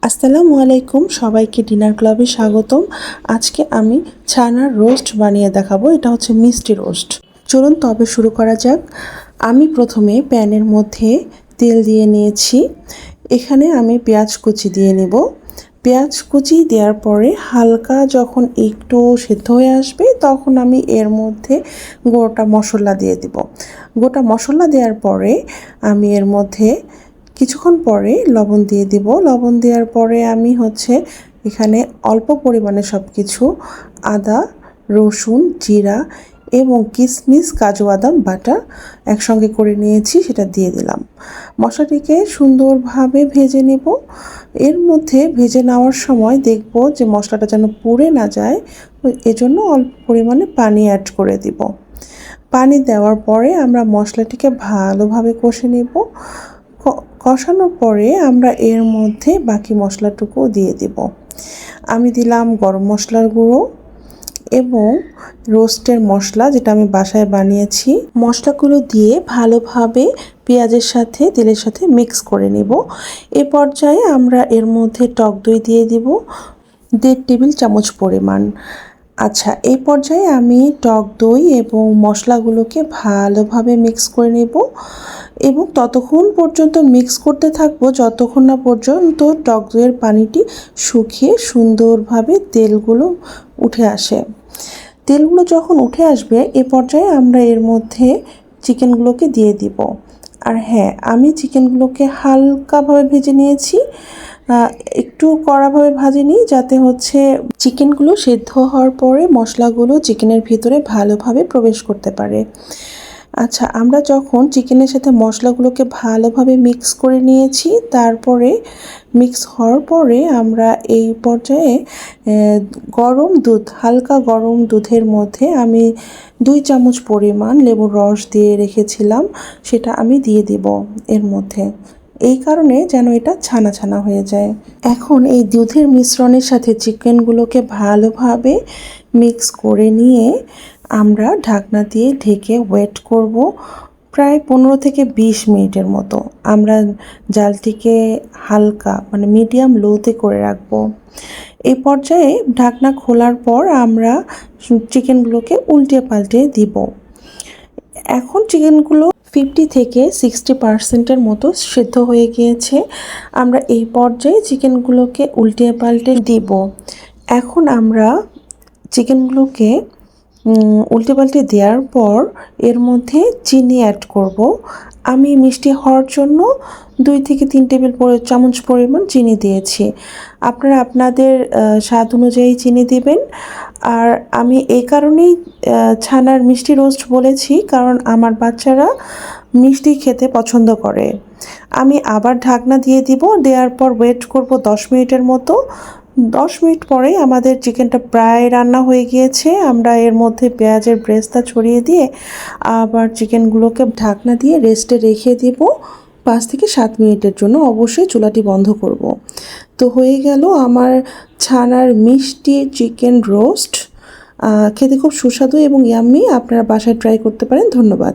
আসসালামু আলাইকুম, সবাইকে ডিনার ক্লাবে স্বাগতম। আজকে আমি ছানার রোস্ট বানিয়ে দেখাবো। এটা হচ্ছে মিষ্টি রোস্ট। চলুন তবে শুরু করা যাক। আমি প্রথমে প্যানের মধ্যে তেল দিয়ে নিয়েছি। এখানে আমি পেঁয়াজ কুচি দিয়ে নেব। পেঁয়াজ কুচি দেওয়ার পরে হালকা যখন একটু সেদ্ধ হয়ে আসবে তখন আমি এর মধ্যে গোটা মশলা দিয়ে দিব। গোটা মশলা দেওয়ার পরে আমি এর মধ্যে কিছুক্ষণ পরে লবণ দিয়ে দিব। লবণ দেওয়ার পরে আমি এখানে অল্প পরিমাণে সব কিছু আদা, রসুন, জিরা এবং কিশমিশ, কাজু বাদাম বাটা একসঙ্গে করে নিয়েছি, সেটা দিয়ে দিলাম। মশলাটিকে সুন্দরভাবে ভেজে নেব। এর মধ্যে ভেজে নেওয়ার সময় দেখব যে মশলাটা যেন পুড়ে না যায়, এজন্য অল্প পরিমাণে পানি অ্যাড করে দিব। পানি দেওয়ার পরে আমরা মশলাটিকে ভালোভাবে কষে নেব। কষানোর পরে আমরা এর মধ্যে বাকি মশলাটুকু দিয়ে দেব। আমি দিলাম গরম মশলার গুঁড়ো এবং রোস্টের মশলা, যেটা আমি বাসায় বানিয়েছি। মশলাগুলো দিয়ে ভালোভাবে পেঁয়াজের সাথে তেলের সাথে মিক্স করে নেব। এ পর্যায়ে আমরা এর মধ্যে টক দই দিয়ে দিব 1.5 টেবিল চামচ পরিমাণ। আচ্ছা, এই পর্যায়ে আমি টক দই এবং মশলাগুলোকে ভালোভাবে মিক্স করে নেব এবং ততক্ষণ পর্যন্ত মিক্স করতে থাকবো যতক্ষণ না পর্যন্ত টক দইয়ের পানিটি শুকিয়ে সুন্দরভাবে তেলগুলো উঠে আসে। তেলগুলো যখন উঠে আসবে এ পর্যায়ে আমরা এর মধ্যে চিকেনগুলোকে দিয়ে দিব। আর হ্যাঁ, আমি চিকেনগুলোকে হালকাভাবে ভেজে নিয়েছি, একটু কড়াভাবে ভাজিনি, যাতে চিকেনগুলো সেদ্ধ হওয়ার পরে মশলাগুলো চিকেনের ভিতরে ভালোভাবে প্রবেশ করতে পারে। আচ্ছা, আমরা যখন চিকেনের সাথে মশলাগুলোকে ভালোভাবে মিক্স করে নিয়েছি, তারপরে মিক্স হওয়ার পরে আমরা এই পর্যায়ে গরম দুধ, হালকা গরম দুধের মধ্যে আমি 2 চামচ পরিমাণ লেবুর রস দিয়ে রেখেছিলাম, সেটা আমি দিয়ে দিব এর মধ্যে, এই কারণে যেন এটা ছানা ছানা হয়ে যায়। এখন এই দুধের মিশ্রণের সাথে চিকেনগুলোকে ভালোভাবে মিক্স করে নিয়ে আমরা ঢাকনা দিয়ে ঢেকে ওয়েট করব প্রায় 15 থেকে 20 মিনিটের মতো। আমরা জালটিকে হালকা মিডিয়াম লোতে করে রাখবো। এই পর্যায়ে ঢাকনা খোলার পর আমরা চিকেনগুলোকে উল্টে পাল্টে দিব। এখন চিকেনগুলো 50 থেকে 60% মতো সেদ্ধ হয়ে গিয়েছে। আমরা এই পর্যায়ে চিকেনগুলোকে উল্টে পাল্টে দিব। এখন আমরা চিকেনগুলোকে উল্টে পাল্টে দেওয়ার পর এর মধ্যে চিনি অ্যাড করব। আমি মিষ্টি হওয়ার জন্য 2 থেকে 3 টেবিল চামচ পরিমাণ চিনি দিয়েছি। আপনারা আপনাদের স্বাদ অনুযায়ী চিনি দিবেন। আর আমি এই কারণেই ছানার মিষ্টি রোস্ট বলেছি, কারণ আমার বাচ্চারা মিষ্টি খেতে পছন্দ করে। আমি আবার ঢাকনা দিয়ে দিব। দেওয়ার পর ওয়েট করব 10 মিনিটের মতো। 10 মিনিট পরেই আমাদের চিকেনটা প্রায় রান্না হয়ে গিয়েছে। আমরা এর মধ্যে পেঁয়াজের ব্রেস্তা ছড়িয়ে দিয়ে আবার চিকেনগুলোকে ঢাকনা দিয়ে রেস্টে রেখে দিব 5 থেকে 7 মিনিটের জন্য। অবশ্যই চুলাটি বন্ধ করব। তো হয়ে গেল আমার ছানার মিষ্টি চিকেন রোস্ট। খেতে খুব সুস্বাদু এবং ইয়াম্মি। আপনারা বাসায় ট্রাই করতে পারেন। ধন্যবাদ।